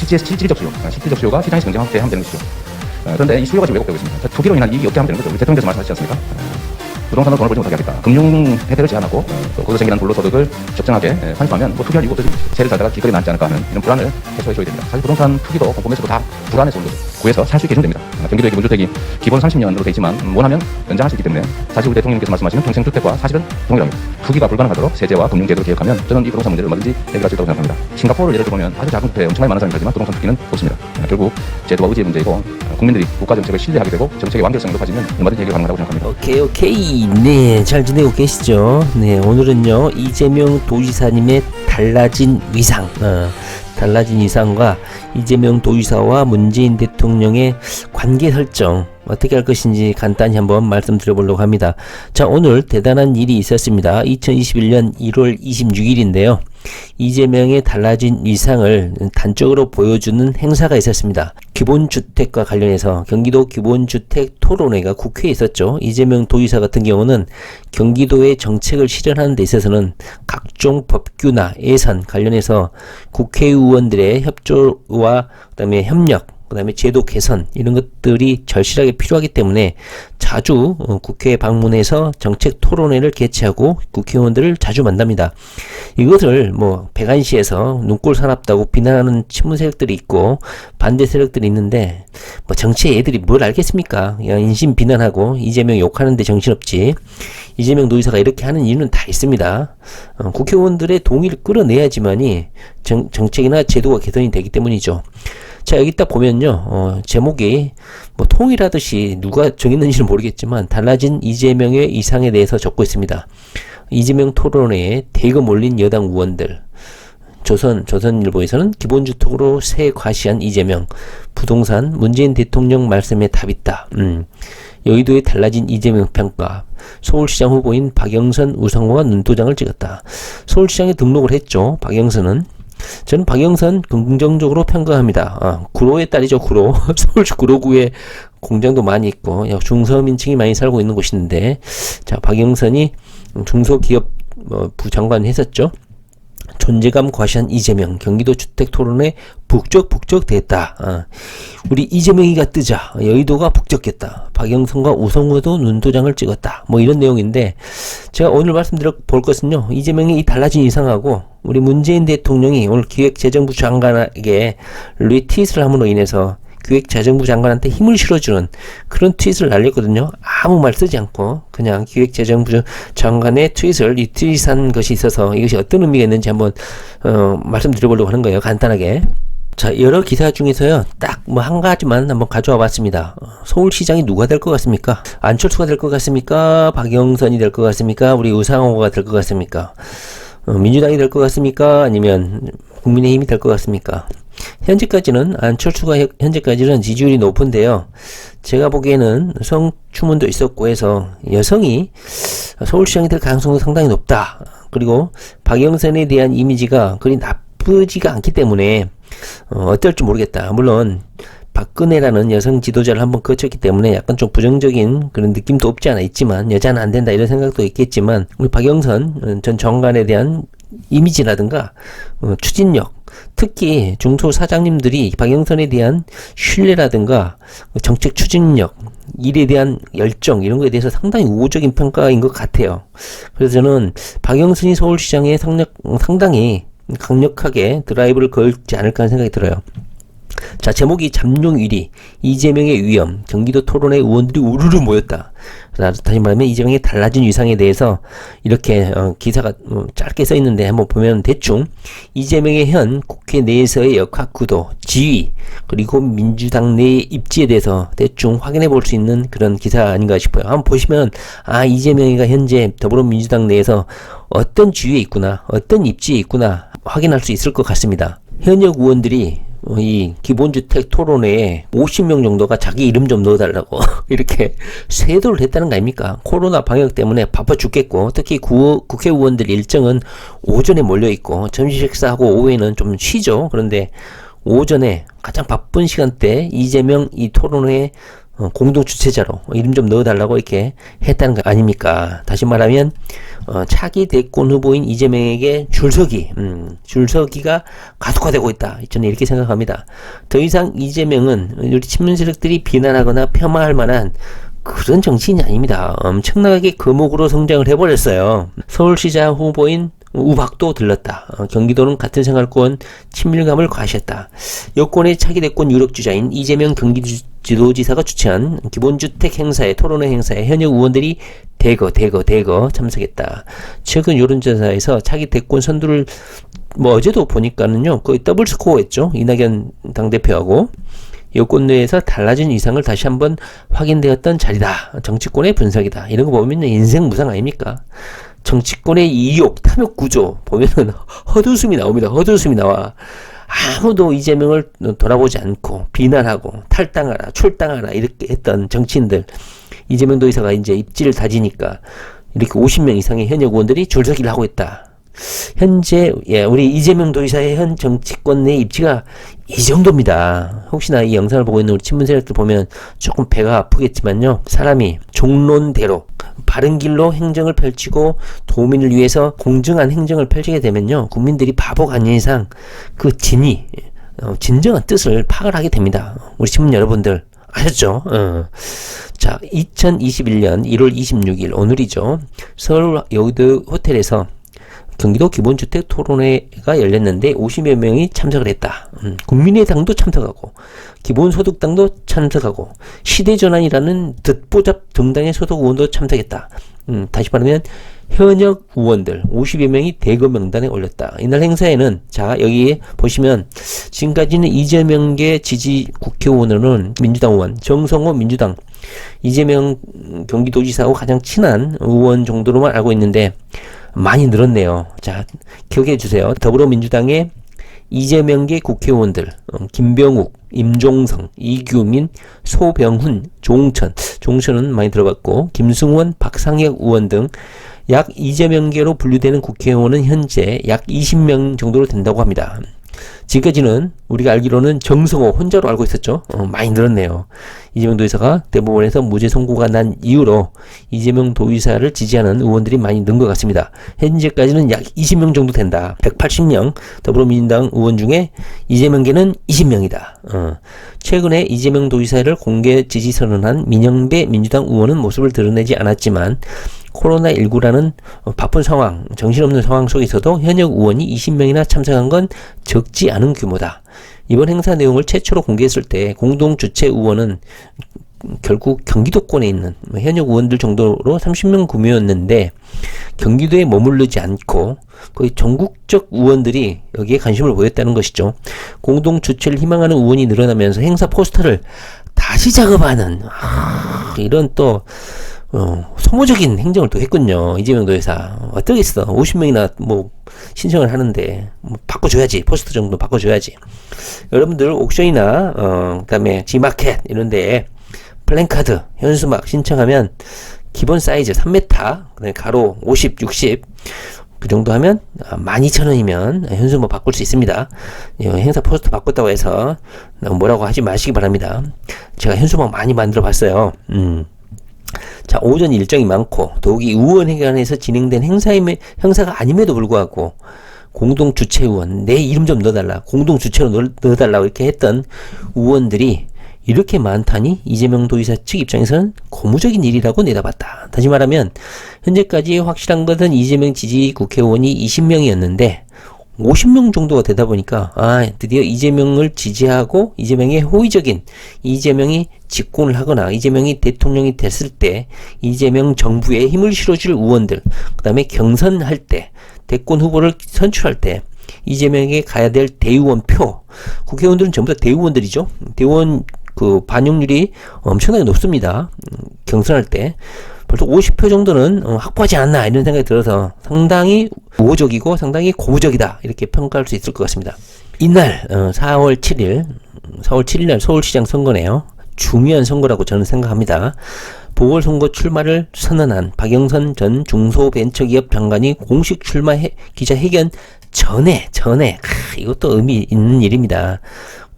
실질적 수요가 시장에서 경쟁하면 되는 것이죠. 그런데 이 수요가 지금 왜곡되고 있습니다. 투기로 인한 이익이 없게 하면 되는 거죠. 우리 대통령께서 말씀하셨지 않습니까? 부동산으로 돈을 벌지 못하게 하겠다. 금융 혜택을 제한하고 거기서 생기는 불로소득을 적정하게 환수하면 뭐 투기할 이유가 없어지죠. 세를 살다가 길거리 나지 않을까 하는 이런 불안을 해소해줘야 됩니다. 사실 부동산 투기도 공공에서도 다 불안해서 오는 거죠. 구해서 살 수 있게 해주면 됩니다. 경기도의 기본주택이 기본 30년으로 돼 있지만 원하면 연장할 수 있기 때문에 사실 우리 대통령께서 말씀하시는 평생주택과 사실은 동일합니다. 투기가 불가능하도록 세제와 금융제도를 개혁하면 저는 이 부동산 문제를 얼마든지 해결할 수 있다고 생각합니다. 싱가포르를 예를 들어보면 아주 작은 국토에 엄청나게 많은 사람이 살지만 부동산 투기는 없습니다. 결국 제도와 의지의 문제이고 국민들이 국가정책을 신뢰하게 되고 정책의 완결성도 가지면 얼마든지 해결 가능하다고 생각합니다. 오케이. 네, 잘 지내고 계시죠? 네, 오늘은요 이재명 도지사님의 달라진 위상, 달라진 위상과 이재명 도지사와 문재인 대통령의 관계 설정 어떻게 할 것인지 간단히 한번 말씀드려보려고 합니다. 자, 오늘 대단한 일이 있었습니다. 2021년 1월 26일인데요. 이재명의 달라진 위상을 단적으로 보여주는 행사가 있었습니다. 기본주택과 관련해서 경기도 기본주택 토론회가 국회에 있었죠. 이재명 도지사 같은 경우는 경기도의 정책을 실현하는 데 있어서는 각종 법규나 예산 관련해서 국회의원들의 협조와 그다음에 협력, 그 다음에 제도 개선 이런 것들이 절실하게 필요하기 때문에 자주 국회에 방문해서 정책 토론회를 개최하고 국회의원들을 자주 만납니다. 이것을 뭐 백안시에서 눈꼴 사납다고 비난하는 친문 세력들이 있고 반대 세력들이 있는데 뭐 정치에 애들이 뭘 알겠습니까? 그냥 인신 비난하고 이재명 욕하는데 정신없지. 이재명 도지사가 이렇게 하는 이유는 다 있습니다. 국회의원들의 동의를 끌어내야지만이 정책이나 제도가 개선이 되기 때문이죠. 자, 여기 딱 보면요, 제목이 뭐 통일하듯이 누가 정했는지는 모르겠지만 달라진 이재명의 이상에 대해서 적고 있습니다. 이재명 토론회에 대거 몰린 여당 의원들. 조선일보에서는 기본주택으로 새 과시한 이재명, 부동산 문재인 대통령 말씀에 답 있다. 여의도에 달라진 이재명 평가, 서울시장 후보인 박영선 우상호가 눈도장을 찍었다. 서울시장에 등록을 했죠. 박영선은. 저는 박영선 긍정적으로 평가합니다. 구로의 딸이죠. 구로. 서울시 구로구에 공장도 많이 있고 중서민층이 많이 살고 있는 곳인데, 자, 박영선이 중소기업부 장관 했었죠. 존재감 과시한 이재명, 경기도 주택토론회 북적북적 됐다. 우리 이재명이가 뜨자 여의도가 북적했다. 박영선과 우성우도 눈도장을 찍었다. 뭐 이런 내용인데, 제가 오늘 말씀드려 볼 것은요, 이재명이 이 달라진 이상하고 우리 문재인 대통령이 오늘 기획재정부 장관에게 리트윗을 함으로 인해서 기획재정부 장관한테 힘을 실어주는 그런 트윗을 날렸거든요. 아무 말 쓰지 않고 그냥 기획재정부 장관의 트윗을 리트윗한 것이 있어서 이것이 어떤 의미가 있는지 한번 말씀드려보려고 하는 거예요. 간단하게. 자, 여러 기사 중에서요, 딱 뭐 한 가지만 한번 가져와 봤습니다. 서울시장이 누가 될 것 같습니까? 안철수가 될 것 같습니까? 박영선이 될 것 같습니까? 우리 우상호가 될 것 같습니까? 민주당이 될 것 같습니까? 아니면 국민의힘이 될 것 같습니까? 현재까지는 안철수가 현재까지는 지지율이 높은데요. 제가 보기에는 성추문도 있었고 해서 여성이 서울시장이 될 가능성도 상당히 높다. 그리고 박영선에 대한 이미지가 그리 나쁘지가 않기 때문에 어떨지 모르겠다. 물론 박근혜라는 여성 지도자를 한번 거쳤기 때문에 약간 좀 부정적인 그런 느낌도 없지 않아 있지만, 여자는 안 된다 이런 생각도 있겠지만, 우리 박영선 전 장관에 대한 이미지라든가 추진력, 특히 중소 사장님들이 박영선에 대한 신뢰라든가 정책 추진력, 일에 대한 열정 이런 거에 대해서 상당히 우호적인 평가인 것 같아요. 그래서 저는 박영선이 서울시장에 상당히 강력하게 드라이브를 걸지 않을까 하는 생각이 들어요. 자, 제목이 잠룡 1위, 이재명의 위험, 경기도 토론회 의원들이 우르르 모였다. 다시 말하면 이재명의 달라진 위상에 대해서 이렇게 기사가 짧게 써 있는데 한번 보면 대충 이재명의 현 국회 내에서의 역학 구도, 지위, 그리고 민주당 내의 입지에 대해서 대충 확인해 볼 수 있는 그런 기사 아닌가 싶어요. 한번 보시면 이재명이가 현재 더불어민주당 내에서 어떤 지위에 있구나, 어떤 입지에 있구나 확인할 수 있을 것 같습니다. 현역 의원들이 이 기본주택 토론회에 50명 정도가 자기 이름 좀 넣어달라고 이렇게 세도를 했다는 거 아닙니까? 코로나 방역 때문에 바빠 죽겠고, 특히 국회의원들 일정은 오전에 몰려있고 점심 식사하고 오후에는 좀 쉬죠. 그런데 오전에 가장 바쁜 시간대 이재명 이 토론회에 공동 주최자로 이름 좀 넣어달라고 이렇게 했다는 거 아닙니까? 다시 말하면 차기 대권 후보인 이재명에게 줄서기가 가속화되고 있다. 저는 이렇게 생각합니다. 더 이상 이재명은 우리 친문 세력들이 비난하거나 폄하할 만한 그런 정치인이 아닙니다. 엄청나게 거목으로 성장을 해버렸어요. 서울시장 후보인 우박도 들렀다. 경기도는 같은 생활권 친밀감을 과시했다. 여권의 차기 대권 유력주자인 이재명 경기도지사가 주최한 기본주택 행사에 토론회 행사에 현역 의원들이 대거 참석했다. 최근 여론조사에서 차기 대권 선두를 어제도 보니까는요 거의 더블 스코어했죠. 이낙연 당대표하고 여권 내에서 달라진 이상을 다시 한번 확인되었던 자리다. 정치권의 분석이다. 이런 거 보면 인생 무상 아닙니까? 정치권의 이욕, 탐욕 구조 보면은 헛웃음이 나옵니다. 헛웃음이 나와. 아무도 이재명을 돌아보지 않고 비난하고 탈당하라, 출당하라 이렇게 했던 정치인들. 이재명 도의사가 이제 입지를 다지니까 이렇게 50명 이상의 현역 의원들이 줄서기를 하고 있다. 현재 우리 이재명 도의사의 현 정치권 내 입지가 이 정도입니다. 혹시나 이 영상을 보고 있는 우리 친문 세력들 보면 조금 배가 아프겠지만요. 사람이 종론대로 바른 길로 행정을 펼치고 도민을 위해서 공정한 행정을 펼치게 되면요. 국민들이 바보가 아닌 이상 그 진정한 뜻을 파악을 하게 됩니다. 우리 친문 여러분들 아셨죠? 자, 2021년 1월 26일 오늘이죠. 서울 여의도 호텔에서 경기도 기본주택 토론회가 열렸는데 50여 명이 참석을 했다. 국민의당도 참석하고 기본소득당도 참석하고 시대전환이라는 듣보잡 정당의 소속 의원도 참석했다. 다시 말하면 현역 의원들 50여 명이 대거 명단에 올렸다. 이날 행사에는 자 여기에 보시면 지금까지는 이재명계 지지 국회의원으로는 민주당 의원, 정성호 민주당, 이재명 경기도지사하고 가장 친한 의원 정도로만 알고 있는데 많이 늘었네요. 자, 기억해 주세요. 더불어민주당의 이재명계 국회의원들, 김병욱, 임종성, 이규민, 소병훈, 종천은 많이 들어봤고, 김승원, 박상혁 의원 등 약 이재명계로 분류되는 국회의원은 현재 약 20명 정도로 된다고 합니다. 지금까지는 우리가 알기로는 정성호 혼자로 알고 있었죠. 많이 늘었네요. 이재명 도의사가 대법원에서 무죄 선고가 난 이후로 이재명 도의사를 지지하는 의원들이 많이 는 것 같습니다. 현재까지는 약 20명 정도 된다. 180명 더불어민주당 의원 중에 이재명계는 20명이다. 최근에 이재명 도의사를 공개 지지 선언한 민영배 민주당 의원은 모습을 드러내지 않았지만 코로나19라는 바쁜 상황, 정신없는 상황 속에서도 현역 의원이 20명이나 참석한 건 적지 않은 규모다. 이번 행사 내용을 최초로 공개했을 때 공동 주최 의원은 결국 경기도권에 있는 현역 의원들 정도로 30명 규모였는데 경기도에 머무르지 않고 거의 전국적 의원들이 여기에 관심을 보였다는 것이죠. 공동 주최를 희망하는 의원이 늘어나면서 행사 포스터를 다시 작업하는 이런 또 소모적인 행정을 또 했군요. 이재명 도의사. 어떠겠어. 50명이나 신청을 하는데 바꿔줘야지. 포스터 정도 바꿔줘야지. 여러분들 옥션이나 그다음에 G마켓 이런 데에 플랜카드, 현수막 신청하면 기본 사이즈 3m, 그다음에 가로 50, 60 그 정도 하면 12,000원이면 현수막 바꿀 수 있습니다. 행사 포스터 바꿨다고 해서 뭐라고 하지 마시기 바랍니다. 제가 현수막 많이 만들어 봤어요. 자, 오전 일정이 많고 더욱이 의원회관에서 진행된 행사가 아님에도 불구하고 공동 주최 의원 내 이름 좀 넣어달라, 공동 주최로 넣어달라고 이렇게 했던 의원들이 이렇게 많다니 이재명 도의사 측 입장에서는 고무적인 일이라고 내다봤다. 다시 말하면 현재까지 확실한 것은 이재명 지지 국회의원이 20명이었는데 50명 정도가 되다 보니까 드디어 이재명을 지지하고 이재명의 호의적인 이재명이 집권을 하거나 이재명이 대통령이 됐을 때 이재명 정부에 힘을 실어줄 의원들, 그 다음에 경선할 때 대권 후보를 선출할 때 이재명에게 가야 될 대의원 표, 국회의원들은 전부 다 대의원들이죠. 대의원 그 반영률이 엄청나게 높습니다. 경선할 때 벌써 50표 정도는 확보하지 않나 이런 생각이 들어서 상당히 우호적이고 상당히 고무적이다 이렇게 평가할 수 있을 것 같습니다. 이날 4월 7일 날 서울시장 선거네요. 중요한 선거라고 저는 생각합니다. 보궐선거 출마를 선언한 박영선 전 중소벤처기업 장관이 공식 출마 기자회견 전에 이것도 의미 있는 일입니다.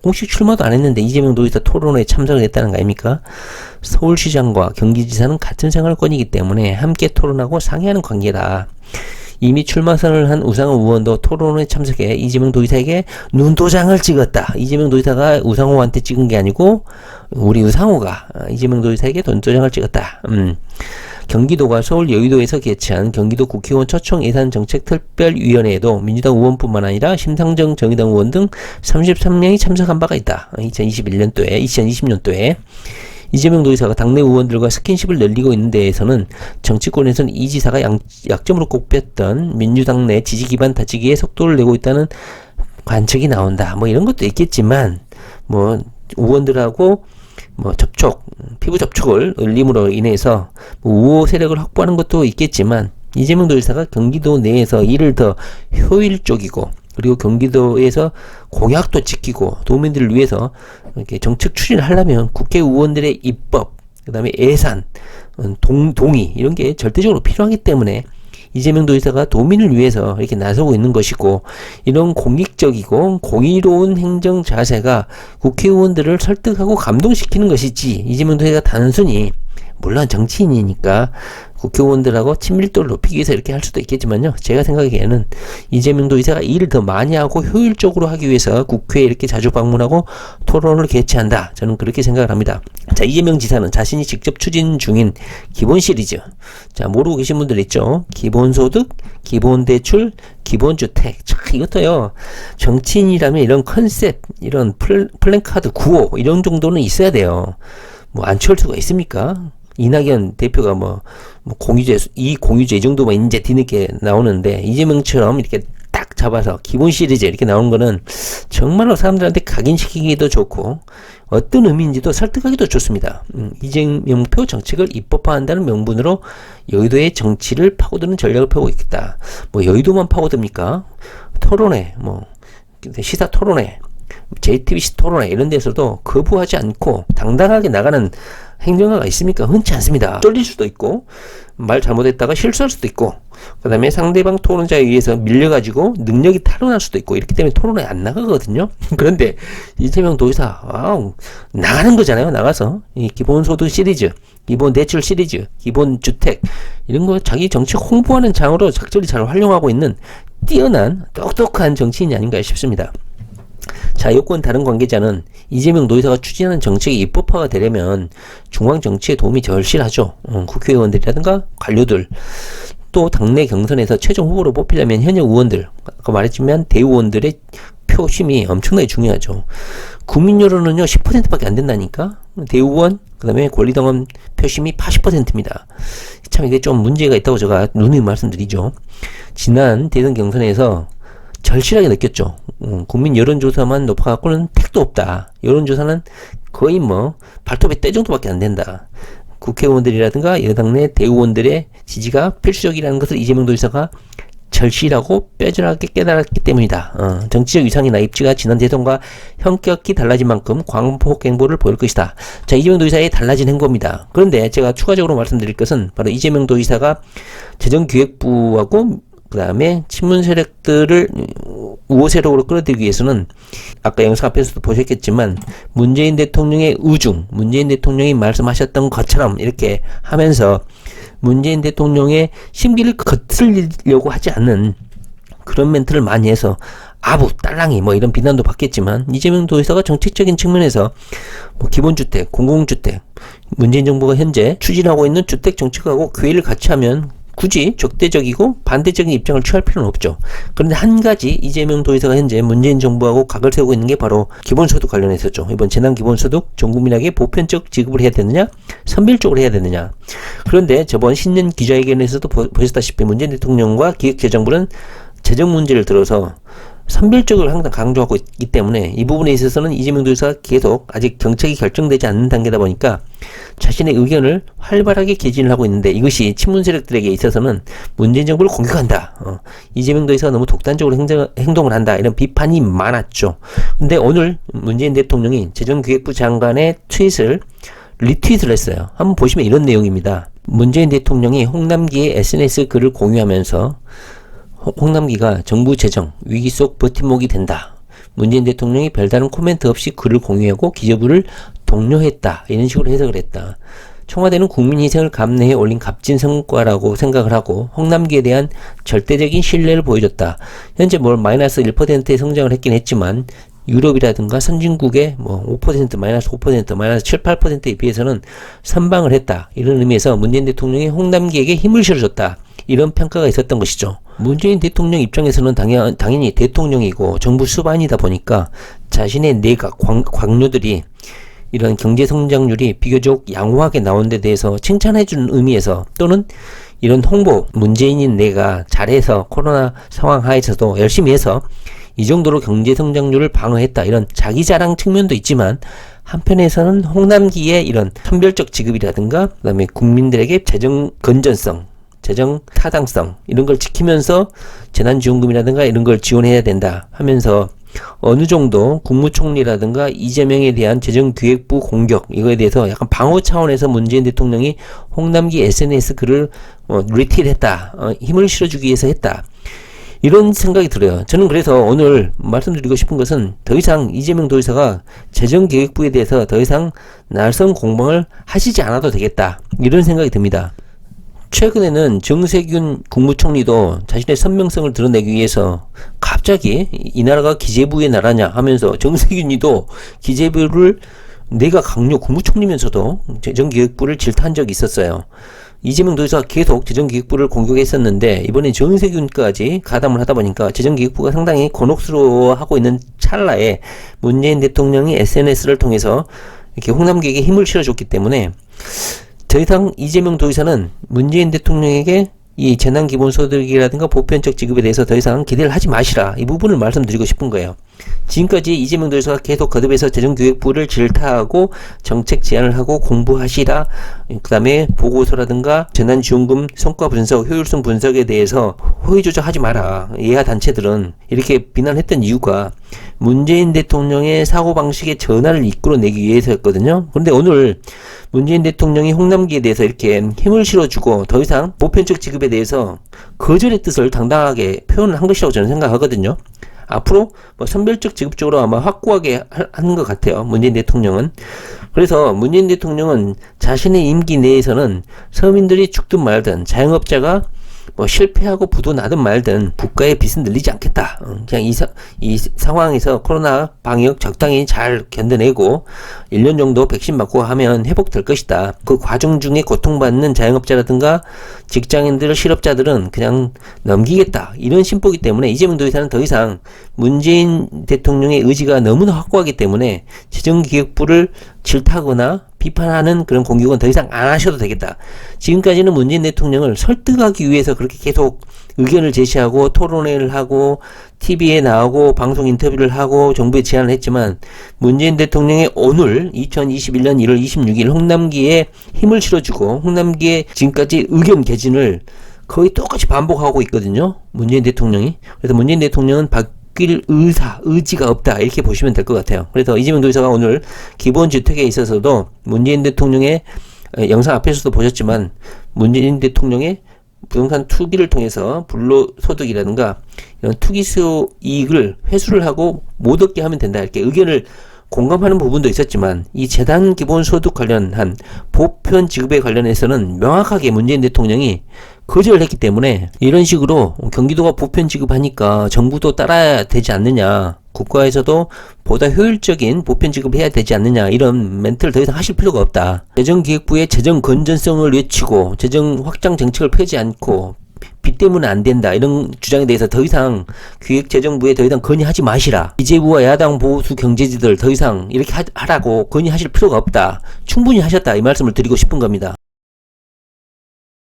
공식 출마도 안 했는데 이재명 도지사 토론회에 참석을 했다는 거 아닙니까? 서울시장과 경기지사는 같은 생활권이기 때문에 함께 토론하고 상의하는 관계다. 이미 출마 선언을 한 우상호 의원도 토론회에 참석해 이재명 도지사에게 눈도장을 찍었다. 이재명 도지사가 우상호한테 찍은 게 아니고 우리 우상호가 이재명 도지사에게 눈도장을 찍었다. 경기도가 서울 여의도에서 개최한 경기도 국회의원 초청 예산정책특별위원회에도 민주당 의원뿐만 아니라 심상정 정의당 의원 등 33명이 참석한 바가 있다. 2020년도에 이재명 도지사가 당내 의원들과 스킨십을 늘리고 있는 데에서는 정치권에서는 이 지사가 약점으로 꼽혔던 민주당 내 지지 기반 다지기에 속도를 내고 있다는 관측이 나온다. 뭐 이런 것도 있겠지만 뭐 의원들하고 뭐 피부 접촉을 늘림으로 인해서 뭐 우호 세력을 확보하는 것도 있겠지만 이재명 도지사가 경기도 내에서 일을 더 효율적이고 그리고 경기도에서 공약도 지키고 도민들을 위해서 이렇게 정책 추진을 하려면 국회의원들의 입법, 그 다음에 예산, 동의 이런 게 절대적으로 필요하기 때문에 이재명 도지사가 도민을 위해서 이렇게 나서고 있는 것이고 이런 공익적이고 공의로운 행정 자세가 국회의원들을 설득하고 감동시키는 것이지 이재명 도지사가 단순히 물론 정치인이니까 국회의원들하고 친밀도를 높이기 위해서 이렇게 할 수도 있겠지만요. 제가 생각하기에는 이재명 도지사가 일을 더 많이 하고 효율적으로 하기 위해서 국회에 이렇게 자주 방문하고 토론을 개최한다. 저는 그렇게 생각을 합니다. 자, 이재명 지사는 자신이 직접 추진 중인 기본 시리즈. 자, 모르고 계신 분들 있죠. 기본소득, 기본대출, 기본주택. 자, 이것도요. 정치인이라면 이런 컨셉, 이런 플랜카드 구호 이런 정도는 있어야 돼요. 뭐 안철수가 있습니까? 이낙연 대표가 공유제 이 정도만 이제 뒤늦게 나오는데 이재명처럼 이렇게 딱 잡아서 기본 시리즈 이렇게 나오는 거는 정말로 사람들한테 각인시키기도 좋고 어떤 의미인지도 설득하기도 좋습니다. 이재명표 정책을 입법화한다는 명분으로 여의도의 정치를 파고드는 전략을 펴고 있겠다. 뭐 여의도만 파고듭니까? 토론회, 시사 토론회, JTBC 토론회 이런 데서도 거부하지 않고 당당하게 나가는 행정가가 있습니까? 흔치 않습니다. 쫄릴 수도 있고 말 잘못했다가 실수할 수도 있고 그 다음에 상대방 토론자에 의해서 밀려가지고 능력이 타로날 수도 있고 이렇기 때문에 토론에 안 나가거든요. 그런데 이재명 도지사 나가는 거잖아요. 나가서 이 기본소득 시리즈, 기본대출 시리즈, 기본주택 이런 거 자기 정책 홍보하는 장으로 적절히 잘 활용하고 있는 뛰어난 똑똑한 정치인이 아닌가 싶습니다. 자, 여권 다른 관계자는 이재명 도지사가 추진하는 정책이 입법화가 되려면 중앙 정치에 도움이 절실하죠. 국회의원들이라든가 관료들 또 당내 경선에서 최종 후보로 뽑히려면 현역 의원들 아까 말했지만 대의원들의 표심이 엄청나게 중요하죠. 국민 여론은요 10%밖에 안 된다니까. 대의원 그다음에 권리당원 표심이 80%입니다. 참 이게 좀 문제가 있다고 제가 누누이 말씀드리죠. 지난 대선 경선에서 절실하게 느꼈죠. 국민 여론조사만 높아갖고는 택도 없다. 여론조사는 거의 발톱에 때 정도밖에 안 된다. 국회의원들이라든가 여당 내 대의원들의 지지가 필수적이라는 것을 이재명 도지사가 절실하고 뼈저하게 깨달았기 때문이다. 정치적 위상이나 입지가 지난 대선과 현격히 달라진 만큼 광폭 행보를 보일 것이다. 자, 이재명 도지사의 달라진 행보입니다. 그런데 제가 추가적으로 말씀드릴 것은 바로 이재명 도지사가 재정기획부하고 그 다음에 친문 세력들을 우호 세력으로 끌어들이기 위해서는 아까 영상 앞에서도 보셨겠지만 문재인 대통령의 의중, 문재인 대통령이 말씀하셨던 것처럼 이렇게 하면서 문재인 대통령의 심기를 거슬리려고 하지 않는 그런 멘트를 많이 해서 아부, 딸랑이 이런 비난도 받겠지만 이재명 도지사가 정책적인 측면에서 기본주택, 공공주택, 문재인 정부가 현재 추진하고 있는 주택 정책하고 괴리를 같이 하면 굳이 적대적이고 반대적인 입장을 취할 필요는 없죠. 그런데 한 가지 이재명 도지사가 현재 문재인 정부하고 각을 세우고 있는 게 바로 기본소득 관련해서죠. 이번 재난기본소득 전 국민에게 보편적 지급을 해야 되느냐 선별적으로 해야 되느냐. 그런데 저번 신년 기자회견에서도 보셨다시피 문재인 대통령과 기획재정부는 재정 문제를 들어서 선별적으로 항상 강조하고 있기 때문에 이 부분에 있어서는 이재명 도지사가 계속 아직 정책이 결정되지 않는 단계다 보니까 자신의 의견을 활발하게 개진을 하고 있는데 이것이 친문 세력들에게 있어서는 문재인 정부를 공격한다. 이재명 도지사가 너무 독단적으로 행동을 한다. 이런 비판이 많았죠. 근데 오늘 문재인 대통령이 재정기획부 장관의 트윗을 리트윗을 했어요. 한번 보시면 이런 내용입니다. 문재인 대통령이 홍남기의 SNS 글을 공유하면서 홍남기가 정부 재정 위기 속 버팀목이 된다. 문재인 대통령이 별다른 코멘트 없이 글을 공유하고 기재부를 독려했다. 이런 식으로 해석을 했다. 청와대는 국민 희생을 감내해 올린 값진 성과라고 생각을 하고 홍남기에 대한 절대적인 신뢰를 보여줬다. 현재 마이너스 1%의 성장을 했긴 했지만 유럽이라든가 선진국의 5%, 마이너스 5%, 마이너스 7, 8%에 비해서는 선방을 했다. 이런 의미에서 문재인 대통령이 홍남기에게 힘을 실어줬다. 이런 평가가 있었던 것이죠. 문재인 대통령 입장에서는 당연히 대통령이고 정부 수반이다 보니까 자신의 내각, 관료들이 이런 경제 성장률이 비교적 양호하게 나온 데 대해서 칭찬해주는 의미에서 또는 이런 홍보, 문재인인 내가 잘해서 코로나 상황 하에서도 열심히 해서 이 정도로 경제 성장률을 방어했다. 이런 자기 자랑 측면도 있지만 한편에서는 홍남기의 이런 선별적 지급이라든가 그다음에 국민들에게 재정 건전성, 재정 타당성 이런 걸 지키면서 재난지원금이라든가 이런 걸 지원해야 된다 하면서 어느 정도 국무총리라든가 이재명에 대한 재정기획부 공격 이거에 대해서 약간 방어 차원에서 문재인 대통령이 홍남기 SNS 글을 리트윗했다. 힘을 실어주기 위해서 했다. 이런 생각이 들어요. 저는 그래서 오늘 말씀드리고 싶은 것은 더 이상 이재명 도지사가 재정기획부에 대해서 더 이상 날선 공방을 하시지 않아도 되겠다. 이런 생각이 듭니다. 최근에는 정세균 국무총리도 자신의 선명성을 드러내기 위해서 갑자기 이 나라가 기재부의 나라냐 하면서 정세균이도 기재부를 내가 강요 국무총리면서도 재정기획부를 질타한 적이 있었어요. 이재명 도지사가 계속 재정기획부를 공격했었는데 이번에 정세균까지 가담을 하다 보니까 재정기획부가 상당히 곤혹스러워하고 있는 찰나에 문재인 대통령이 SNS를 통해서 이렇게 홍남기에게 힘을 실어줬기 때문에 더 이상 이재명 도지사는 문재인 대통령에게 이 재난기본소득이라든가 보편적 지급에 대해서 더 이상 기대를 하지 마시라. 이 부분을 말씀드리고 싶은 거예요. 지금까지 이재명 도지사가 계속 거듭해서 재정기획부를 질타하고 정책 제안을 하고 공부하시라. 그 다음에 보고서라든가 재난지원금 성과 분석, 효율성 분석에 대해서 호의 조작하지 마라. 예하 단체들은 이렇게 비난했던 이유가 문재인 대통령의 사고방식의 전환을 이끌어내기 위해서였거든요. 그런데 오늘 문재인 대통령이 홍남기에 대해서 이렇게 힘을 실어주고 더 이상 보편적 지급에 대해서 거절의 뜻을 당당하게 표현을 한 것이라고 저는 생각하거든요. 앞으로 선별적 지급 쪽으로 아마 확고하게 하는 것 같아요. 문재인 대통령은. 그래서 문재인 대통령은 자신의 임기 내에서는 서민들이 죽든 말든 자영업자가 실패하고 부도 나든 말든 국가의 빚은 늘리지 않겠다. 그냥 이 상황에서 코로나 방역 적당히 잘 견뎌내고 1년 정도 백신 맞고 하면 회복될 것이다. 그 과정 중에 고통받는 자영업자라든가 직장인들, 실업자들은 그냥 넘기겠다. 이런 심보기 때문에 이재명 도지사는 더 이상 문재인 대통령의 의지가 너무나 확고하기 때문에 재정기획부를 질타하거나 비판하는 그런 공격은 더 이상 안 하셔도 되겠다. 지금까지는 문재인 대통령을 설득하기 위해서 그렇게 계속 의견을 제시하고 토론회를 하고 TV에 나오고 방송 인터뷰를 하고 정부에 제안을 했지만 문재인 대통령의 오늘 2021년 1월 26일 홍남기에 힘을 실어주고 홍남기의 지금까지 의견 개진을 거의 똑같이 반복하고 있거든요. 문재인 대통령이. 그래서 문재인 대통령은 바뀔 의지가 없다. 이렇게 보시면 될 것 같아요. 그래서 이재명 도지사가 오늘 기본주택에 있어서도 문재인 대통령의 영상 앞에서도 보셨지만 문재인 대통령의 부동산 투기를 통해서 불로소득이라든가 이런 투기 수익을 회수를 하고 못 얻게 하면 된다. 이렇게 의견을 공감하는 부분도 있었지만 이 재단 기본소득 관련한 보편 지급에 관련해서는 명확하게 문재인 대통령이 거절을 했기 때문에 이런 식으로 경기도가 보편 지급하니까 정부도 따라야 되지 않느냐, 국가에서도 보다 효율적인 보편 지급해야 되지 않느냐, 이런 멘트를 더 이상 하실 필요가 없다. 재정기획부의 재정 건전성을 외치고 재정 확장 정책을 펴지 않고 빚 때문에 안 된다, 이런 주장에 대해서 더 이상 기획재정부에 더 이상 건의하지 마시라. 기재부와 야당 보수 경제지들 더 이상 이렇게 하라고 건의하실 필요가 없다. 충분히 하셨다. 이 말씀을 드리고 싶은 겁니다.